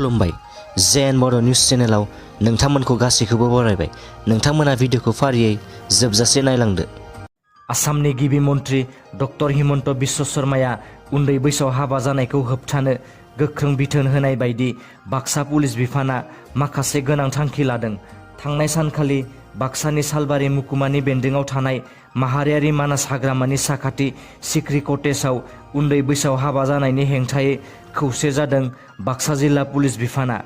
खुलुमबाय जेन बड' निउस चेनेलाव नोंथांमोनखौ गासैखौबो बरायबाय। नोंथांमोना भिडिअखौ फारियै जोबजासे नायलांदो। आसामनि गिबि मन्त्रि डक्टर हिमन्त बिश्व शर्माया उन्दै बैसोआव हाबा जानायखौ होबथानो गोख्रों बिथोन होनाय बायदि बाक्सा पुलिस बिफाना माखासे गोनां थांखि लादों। थांनाय सानखालि बाक्सानि सालबारि मुकुमानि बेन्दोंआव थानाय माहारियारि मानास हाग्रामानि साखाथि सिख्रि कटेजआव उन्दै बैसोआव हाबा जानायनि हेंथायै खौसे जादों बाक्सा जिल्ला पुलिस बिफाना।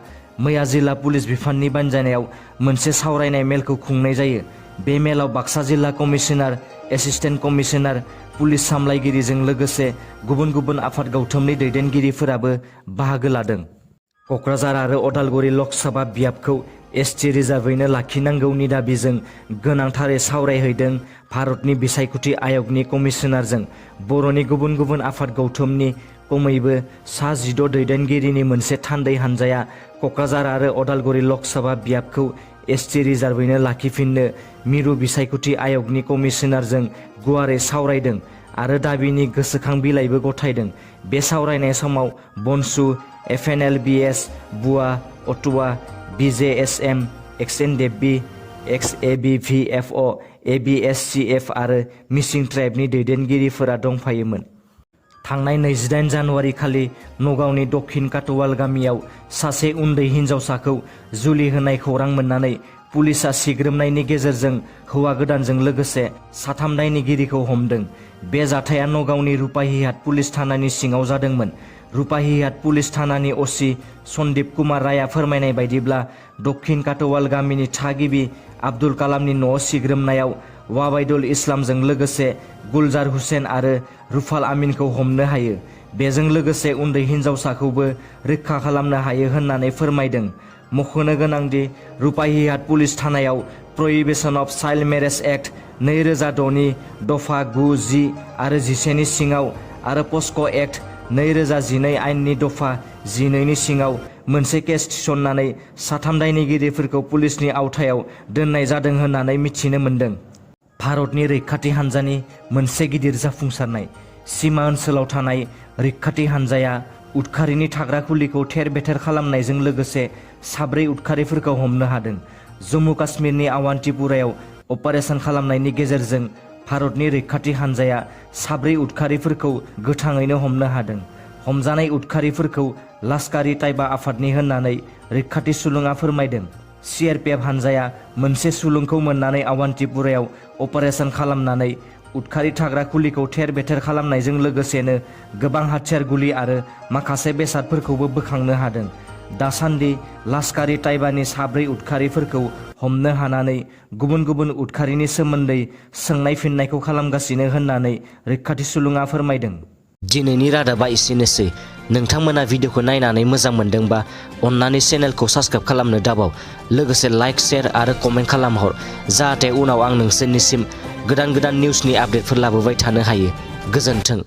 मैया जिल्ला पुलिस बिफाननि बानजायनायाव मोनसे सावरायनाय मेलखौ खुंनाय जायो। बे मेलाव बाक्सा जिल्ला कमिशनार, एसिस्टेन्ट कमिशनार, पुलिस सामलायगिरिजों लोगोसे गुबुन गुबुन आफाद गौथुमनि दैदेनगिरिफोराबो बाहागो लादों। क'क्राझार आरो अदालगुरि लकसभा बियाबखौ एसटि रिजार्भैनो लाखिनांगौनि दाबिजों गोनांथारै सावरायहैदों भारतनि बिसायख'थि आय'गनि कमिशनारजों। बर'नि गुबुन गुबुन आफाद गौथुमनि खमैबो सा-16 दैदेनगिरिनि मोनसे थान्दै हानजाया क'क्राझार आरो अदालगुरि लकसभा बियाबखौ एसटि रिजार्भैनो लाखिफिननो मिरु बिसायख'थि आय'गनि कमिशनारजों गुवारै सावरायदों आरो दाबिनि गोसोखां बिलाइबो गथायदों। बे सावरायनाय समाव बनसु, एफएनएलबिएस, बुआ, अटुवा, बिजेएसएम, एक्सएनडेबि, एक्सएबिभिएफअ, एबिएससिएफ आरो मिसिं ट्राइबनि दैदेनगिरिफोरा दंफायोमोन। थांनाय 28 जानुवारि खालि नगावनि दक्षिण काटवाल गामियाव सासे उन्दै हिन्जावसाखौ जुलि होनाय खौरां मोननानै पुलिसआ सिग्रोमनायनि गेजेरजों हौवा गोदानजों लोगोसे 3 दायनिगिरिखौ हमदों। बे जाथाया नगावनि रुपाहिहाट पुलिस थानानि सिङाव जादोंमोन। रुपाहिहाट पुलिस थानानि असि सन्दीप कुमार रायआ फोरमायनाय बायदिब्ला दक्षिण काटवाल गामिनि थागिबि आब्दुल कालामनि न'आव सिग्रोमनायाव वाबाइदुल इस्लामजों लोगोसे गुलजार हुसेन आरो रुफाल आमिनखौ हमनो हायो। बेजों लोगोसे उन्दै हिन्जावसाखौबो रैखा खालामनो हायो होननानै फोरमायदों। मख'नो गोनांदि रुपाहिहाट पुलिस थानायाव प्रहिबिशन अफ चाइल्ड मेरेज एक्ट 2006 नि दफा 9, 10 आरो 11 नि सिङाव आरो पस्क' एक्ट 2012 आइननि दफा 12 नि सिङाव मोनसे केस थिसननानै 3 दायनिगिरिफोरखौ पुलिसनि आवथायाव दोननाय जादों होननानै मिथिनो मोन्दों। भारतनि रैखाथि हान्जानि मोनसे गिदिर जाफुंसारनाय। सीमा ओनसोलाव थानाय रैखाथि हान्जाया उदखारिनि थाग्रा खुलिखौ थेर-बेथेर खालामनायजों लोगोसे 4 उदखारिफोरखौ हमनो हादों। जम्मु काश्मीरनि आवान्तिपुरायाव अपारेशन खालामनायनि गेजेरजों भारतनि रैखाथि हान्जाया 4 उदखारिफोरखौ गोथाङैनो हमनो हादों। हमजानाय उदखारिफोरखौ लाश्कारि ताइबा आफादनि होननानै रैखाथि सुलुङा फोरमायदों। सिआरपिएफ हान्जाया मोनसे सुलुंखौ मोननानै आवान्तिपुरायाव अपारेशन खालामनानै उदखारि थाग्रा खुलिखौ थेर-बेथेर खालामनायजों लोगोसेनो गोबां हाथियार, गुलि आरो माखासे बेसादफोरखौबो बोखांनो हादों। दासान्दि लाश्कारि ताइबानि 4 उदखारिफोरखौ हमनो हानानै गुबुन गुबुन उदखारिनि सोमोन्दै सोंनाय फिननायखौ खालामगासिनो होननानै रैखाथि सुलुङा फोरमायदों। दिनैनि रादाबा एसेनोसै। नोंथांमोना भिडिअखौ नायनानै मोजां मोनदोंबा अन्नानै चेनेलखौ साबस्क्राइब खालामनो दाबाव। लोगोसे लाइक, शेयार आरो कमेन्ट खालामहर जाहाथे उनाव आं नोंसोरनिसिम गोदान निउसनि आपडेटफोर लाबोबाय थानो हायो। गोजोन्थों।